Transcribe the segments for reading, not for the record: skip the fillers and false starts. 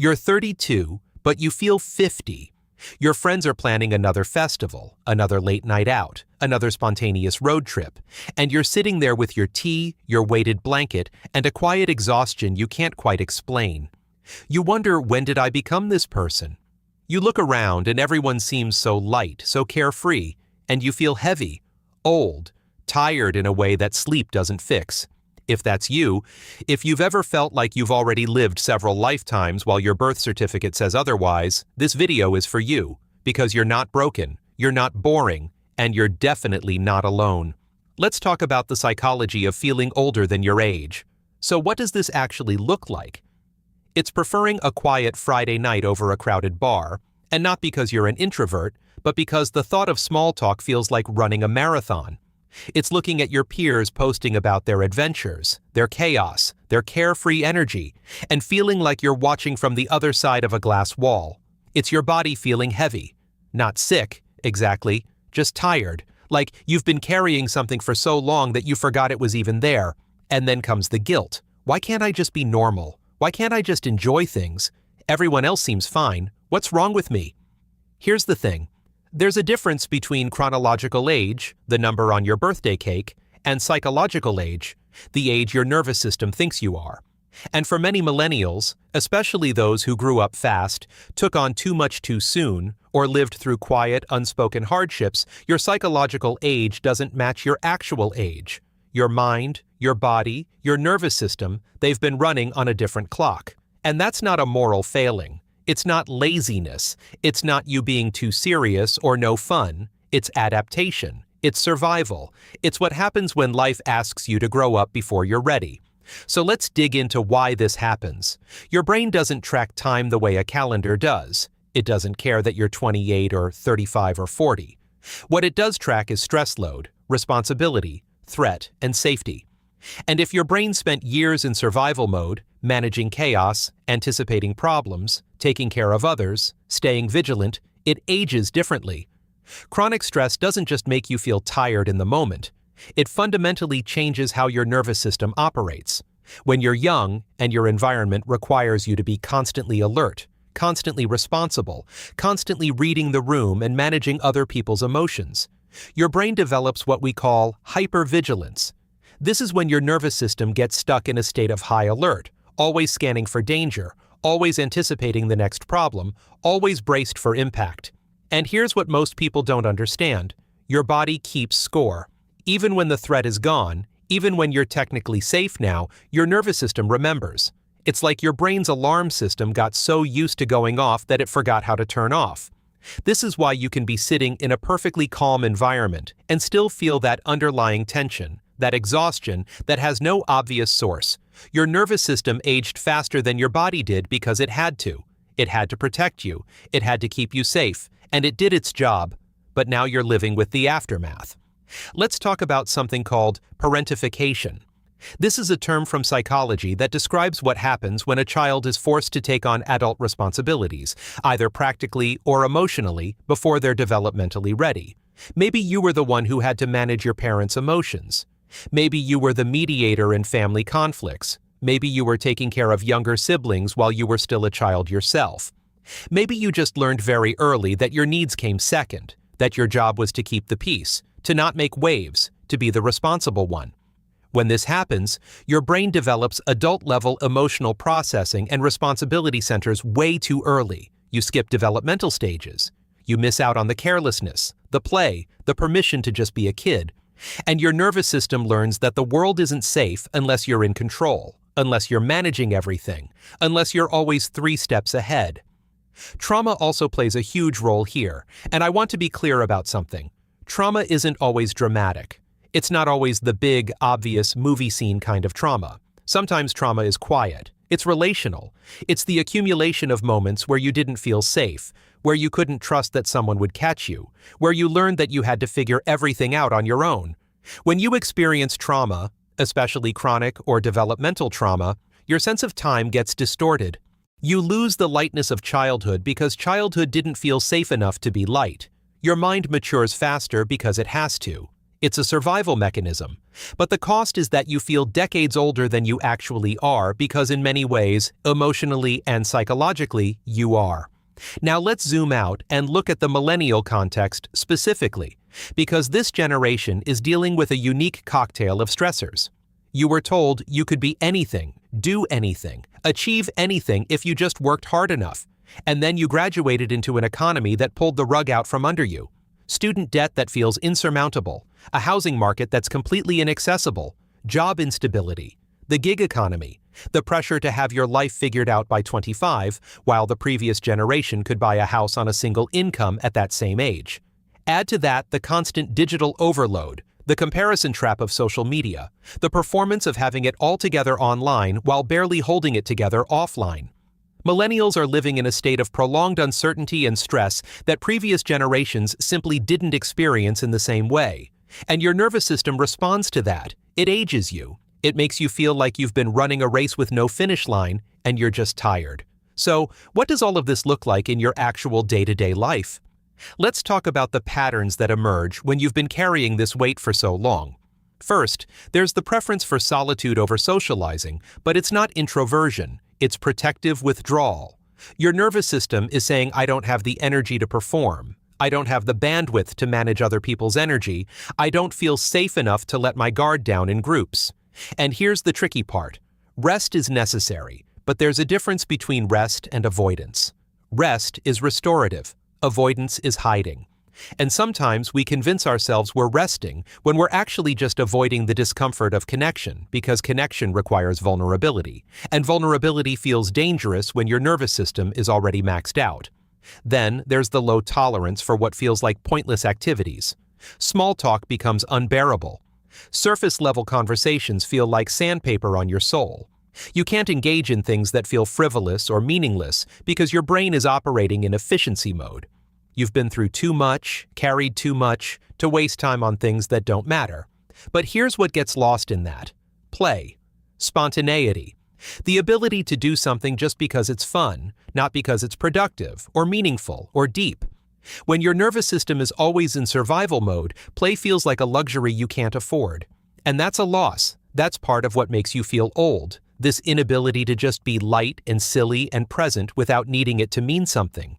You're 32, but you feel 50. Your friends are planning another festival, another late night out, another spontaneous road trip, and you're sitting there with your tea, your weighted blanket, and a quiet exhaustion you can't quite explain. You wonder, when did I become this person? You look around and everyone seems so light, so carefree, and you feel heavy, old, tired in a way that sleep doesn't fix. If that's you, if you've ever felt like you've already lived several lifetimes while your birth certificate says otherwise, this video is for you, because you're not broken, you're not boring, and you're definitely not alone. Let's talk about the psychology of feeling older than your age. So what does this actually look like? It's preferring a quiet Friday night over a crowded bar, and not because you're an introvert, but because the thought of small talk feels like running a marathon. It's looking at your peers posting about their adventures, their chaos, their carefree energy, and feeling like you're watching from the other side of a glass wall. It's your body feeling heavy. Not sick, exactly, just tired, like you've been carrying something for so long that you forgot it was even there. And then comes the guilt. Why can't I just be normal? Why can't I just enjoy things? Everyone else seems fine. What's wrong with me? Here's the thing. There's a difference between chronological age, the number on your birthday cake, and psychological age, the age your nervous system thinks you are. And for many millennials, especially those who grew up fast, took on too much too soon, or lived through quiet, unspoken hardships, your psychological age doesn't match your actual age. Your mind, your body, your nervous system, they've been running on a different clock. And that's not a moral failing. It's not laziness. It's not you being too serious or no fun. It's adaptation. It's survival. It's what happens when life asks you to grow up before you're ready. So let's dig into why this happens. Your brain doesn't track time the way a calendar does. It doesn't care that you're 28 or 35 or 40. What it does track is stress load, responsibility, threat, and safety. And if your brain spent years in survival mode, managing chaos, anticipating problems, taking care of others, staying vigilant, it ages differently. Chronic stress doesn't just make you feel tired in the moment. It fundamentally changes how your nervous system operates. When you're young and your environment requires you to be constantly alert, constantly responsible, constantly reading the room and managing other people's emotions, your brain develops what we call hypervigilance. This is when your nervous system gets stuck in a state of high alert, always scanning for danger, always anticipating the next problem, always braced for impact. And here's what most people don't understand. Your body keeps score. Even when the threat is gone, even when you're technically safe now, your nervous system remembers. It's like your brain's alarm system got so used to going off that it forgot how to turn off. This is why you can be sitting in a perfectly calm environment and still feel that underlying tension, that exhaustion that has no obvious source. Your nervous system aged faster than your body did because it had to. It had to protect you. It had to keep you safe. And it did its job. But now you're living with the aftermath. Let's talk about something called parentification. This is a term from psychology that describes what happens when a child is forced to take on adult responsibilities, either practically or emotionally, before they're developmentally ready. Maybe you were the one who had to manage your parents' emotions. Maybe you were the mediator in family conflicts. Maybe you were taking care of younger siblings while you were still a child yourself. Maybe you just learned very early that your needs came second, that your job was to keep the peace, to not make waves, to be the responsible one. When this happens, your brain develops adult-level emotional processing and responsibility centers way too early. You skip developmental stages. You miss out on the carelessness, the play, the permission to just be a kid. And your nervous system learns that the world isn't safe unless you're in control, unless you're managing everything, unless you're always 3 steps ahead. Trauma also plays a huge role here, and I want to be clear about something. Trauma isn't always dramatic. It's not always the big, obvious, movie scene kind of trauma. Sometimes trauma is quiet. It's relational. It's the accumulation of moments where you didn't feel safe, where you couldn't trust that someone would catch you, where you learned that you had to figure everything out on your own. When you experience trauma, especially chronic or developmental trauma, your sense of time gets distorted. You lose the lightness of childhood because childhood didn't feel safe enough to be light. Your mind matures faster because it has to. It's a survival mechanism. But the cost is that you feel decades older than you actually are because in many ways, emotionally and psychologically, you are. Now let's zoom out and look at the millennial context specifically, because this generation is dealing with a unique cocktail of stressors. You were told you could be anything, do anything, achieve anything if you just worked hard enough. And then you graduated into an economy that pulled the rug out from under you. Student debt that feels insurmountable, a housing market that's completely inaccessible, job instability, the gig economy, the pressure to have your life figured out by 25, while the previous generation could buy a house on a single income at that same age. Add to that the constant digital overload, the comparison trap of social media, the performance of having it all together online while barely holding it together offline. Millennials are living in a state of prolonged uncertainty and stress that previous generations simply didn't experience in the same way. And your nervous system responds to that. It ages you. It makes you feel like you've been running a race with no finish line, and you're just tired. So, what does all of this look like in your actual day-to-day life? Let's talk about the patterns that emerge when you've been carrying this weight for so long. First, there's the preference for solitude over socializing, but it's not introversion. It's protective withdrawal. Your nervous system is saying, I don't have the energy to perform. I don't have the bandwidth to manage other people's energy. I don't feel safe enough to let my guard down in groups. And here's the tricky part. Rest is necessary, but there's a difference between rest and avoidance. Rest is restorative. Avoidance is hiding. And sometimes we convince ourselves we're resting when we're actually just avoiding the discomfort of connection because connection requires vulnerability, and vulnerability feels dangerous when your nervous system is already maxed out. Then there's the low tolerance for what feels like pointless activities. Small talk becomes unbearable. Surface-level conversations feel like sandpaper on your soul. You can't engage in things that feel frivolous or meaningless because your brain is operating in efficiency mode. You've been through too much, carried too much, to waste time on things that don't matter. But here's what gets lost in that. Play. Spontaneity. The ability to do something just because it's fun, not because it's productive, or meaningful, or deep. When your nervous system is always in survival mode, play feels like a luxury you can't afford. And that's a loss. That's part of what makes you feel old. This inability to just be light and silly and present without needing it to mean something.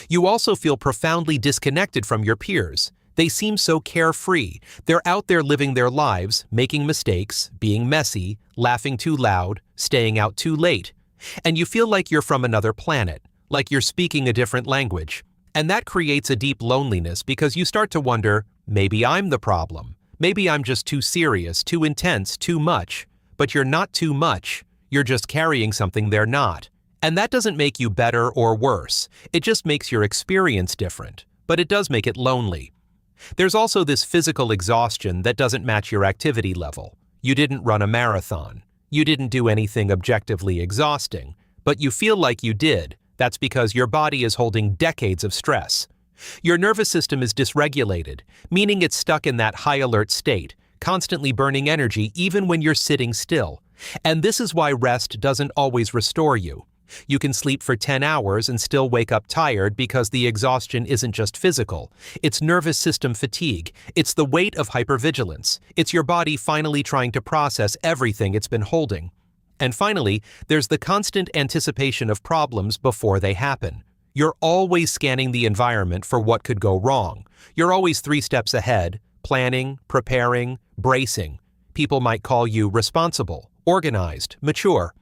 You also feel profoundly disconnected from your peers. They seem so carefree. They're out there living their lives, making mistakes, being messy, laughing too loud, staying out too late. And you feel like you're from another planet, like you're speaking a different language. And that creates a deep loneliness because you start to wonder, maybe I'm the problem. Maybe I'm just too serious, too intense, too much. But you're not too much. You're just carrying something they're not. And that doesn't make you better or worse. It just makes your experience different. But it does make it lonely. There's also this physical exhaustion that doesn't match your activity level. You didn't run a marathon. You didn't do anything objectively exhausting. But you feel like you did. That's because your body is holding decades of stress. Your nervous system is dysregulated, meaning it's stuck in that high alert state, constantly burning energy even when you're sitting still. And this is why rest doesn't always restore you. You can sleep for 10 hours and still wake up tired because the exhaustion isn't just physical. It's nervous system fatigue. It's the weight of hypervigilance. It's your body finally trying to process everything it's been holding. And finally, there's the constant anticipation of problems before they happen. You're always scanning the environment for what could go wrong. You're always 3 steps ahead, planning, preparing, bracing. People might call you responsible, organized, mature.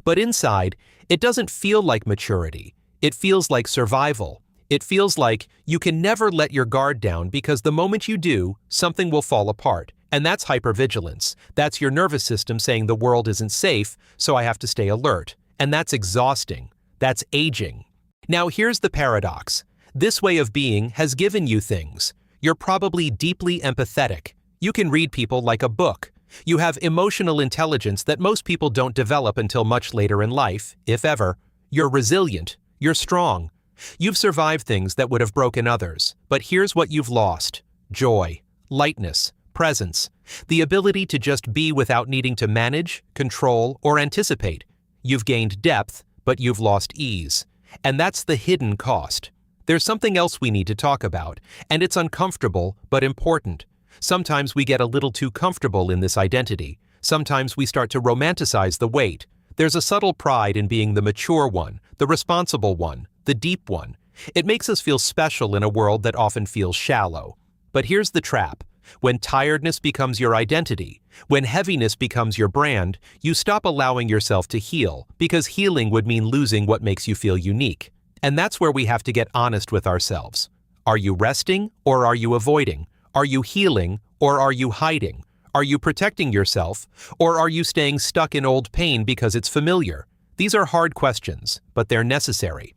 But inside, it doesn't feel like maturity. It feels like survival. It feels like you can never let your guard down because the moment you do, something will fall apart. And that's hypervigilance. That's your nervous system saying the world isn't safe, so I have to stay alert. And that's exhausting. That's aging. Now here's the paradox. This way of being has given you things. You're probably deeply empathetic. You can read people like a book. You have emotional intelligence that most people don't develop until much later in life, if ever. You're resilient. You're strong. You've survived things that would have broken others. But here's what you've lost. Joy, lightness, presence, the ability to just be without needing to manage, control, or anticipate. You've gained depth, but you've lost ease. And that's the hidden cost. There's something else we need to talk about, and it's uncomfortable but important. Sometimes we get a little too comfortable in this identity. Sometimes we start to romanticize the weight. There's a subtle pride in being the mature one, the responsible one, the deep one. It makes us feel special in a world that often feels shallow. But here's the trap. When tiredness becomes your identity, when heaviness becomes your brand, you stop allowing yourself to heal, because healing would mean losing what makes you feel unique. And that's where we have to get honest with ourselves. Are you resting or are you avoiding? Are you healing or are you hiding? Are you protecting yourself or are you staying stuck in old pain because it's familiar? These are hard questions, but they're necessary.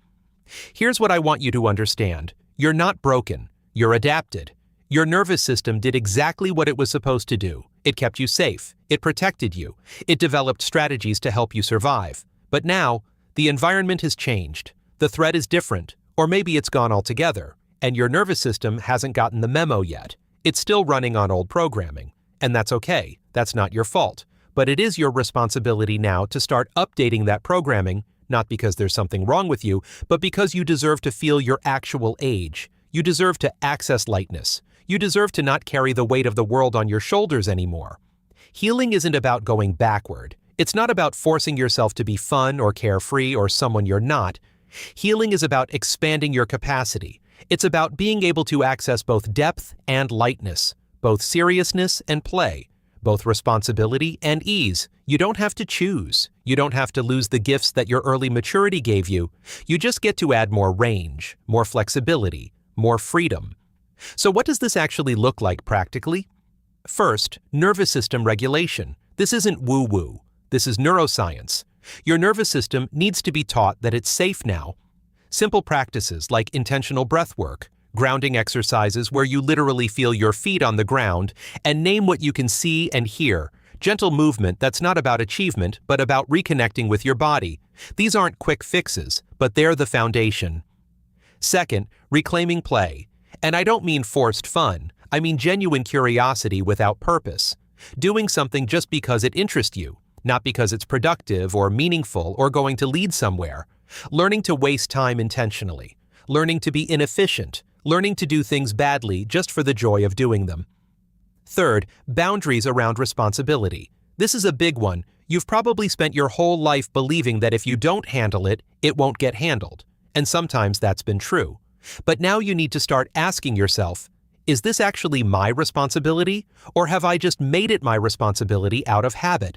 Here's what I want you to understand. You're not broken. You're adapted. Your nervous system did exactly what it was supposed to do. It kept you safe. It protected you. It developed strategies to help you survive. But now, the environment has changed. The threat is different, or maybe it's gone altogether, and your nervous system hasn't gotten the memo yet. It's still running on old programming. And that's okay. That's not your fault. But it is your responsibility now to start updating that programming, not because there's something wrong with you, but because you deserve to feel your actual age. You deserve to access lightness. You deserve to not carry the weight of the world on your shoulders anymore. Healing isn't about going backward. It's not about forcing yourself to be fun or carefree or someone you're not. Healing is about expanding your capacity. It's about being able to access both depth and lightness, both seriousness and play, both responsibility and ease. You don't have to choose. You don't have to lose the gifts that your early maturity gave you. You just get to add more range, more flexibility, more freedom. So what does this actually look like practically? First, nervous system regulation. This isn't woo-woo. This is neuroscience. Your nervous system needs to be taught that it's safe now. Simple practices like intentional breath work, grounding exercises where you literally feel your feet on the ground, and name what you can see and hear. Gentle movement that's not about achievement, but about reconnecting with your body. These aren't quick fixes, but they're the foundation. Second, reclaiming play. And I don't mean forced fun. I mean genuine curiosity without purpose. Doing something just because it interests you, not because it's productive or meaningful or going to lead somewhere. Learning to waste time intentionally. Learning to be inefficient. Learning to do things badly just for the joy of doing them. Third, boundaries around responsibility. This is a big one. You've probably spent your whole life believing that if you don't handle it, it won't get handled. And sometimes that's been true. But now you need to start asking yourself, is this actually my responsibility, or have I just made it my responsibility out of habit?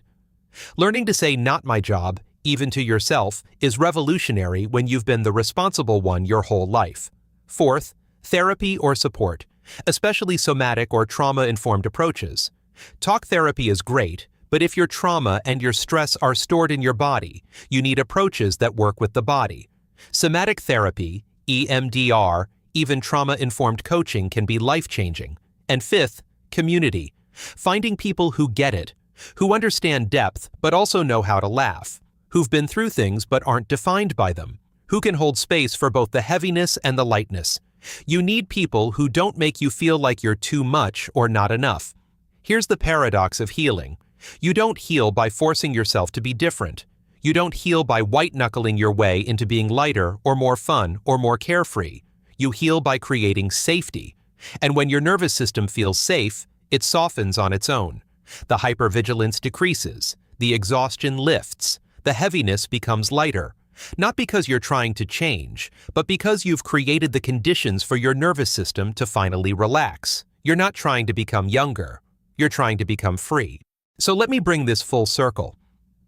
Learning to say not my job, even to yourself, is revolutionary when you've been the responsible one your whole life. Fourth, therapy or support, especially somatic or trauma-informed approaches. Talk therapy is great, but if your trauma and your stress are stored in your body, you need approaches that work with the body. Somatic therapy, EMDR, even trauma-informed coaching can be life-changing. And fifth, community. Finding people who get it, who understand depth but also know how to laugh, who've been through things but aren't defined by them, who can hold space for both the heaviness and the lightness. You need people who don't make you feel like you're too much or not enough. Here's the paradox of healing. You don't heal by forcing yourself to be different. You don't heal by white-knuckling your way into being lighter or more fun or more carefree. You heal by creating safety. And when your nervous system feels safe, it softens on its own. The hypervigilance decreases. The exhaustion lifts. The heaviness becomes lighter. Not because you're trying to change, but because you've created the conditions for your nervous system to finally relax. You're not trying to become younger. You're trying to become free. So let me bring this full circle.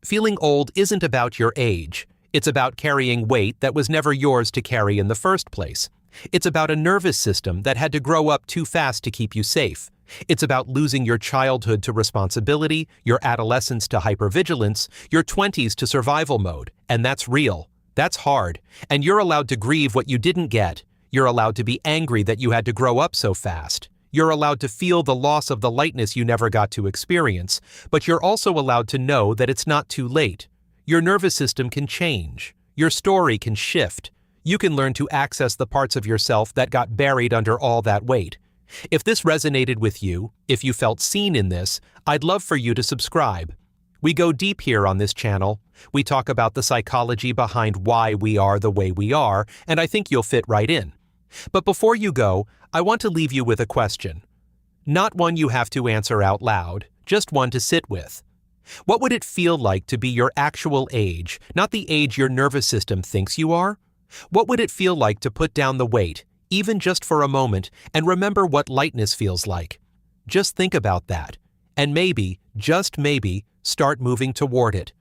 Feeling old isn't about your age. It's about carrying weight that was never yours to carry in the first place. It's about a nervous system that had to grow up too fast to keep you safe. It's about losing your childhood to responsibility, your adolescence to hypervigilance, your 20s to survival mode. And that's real. That's hard. And you're allowed to grieve what you didn't get. You're allowed to be angry that you had to grow up so fast. You're allowed to feel the loss of the lightness you never got to experience, but you're also allowed to know that it's not too late. Your nervous system can change. Your story can shift. You can learn to access the parts of yourself that got buried under all that weight. If this resonated with you, if you felt seen in this, I'd love for you to subscribe. We go deep here on this channel. We talk about the psychology behind why we are the way we are, and I think you'll fit right in. But before you go, I want to leave you with a question. Not one you have to answer out loud, just one to sit with. What would it feel like to be your actual age, not the age your nervous system thinks you are? What would it feel like to put down the weight, even just for a moment, and remember what lightness feels like? Just think about that, and maybe, just maybe, start moving toward it.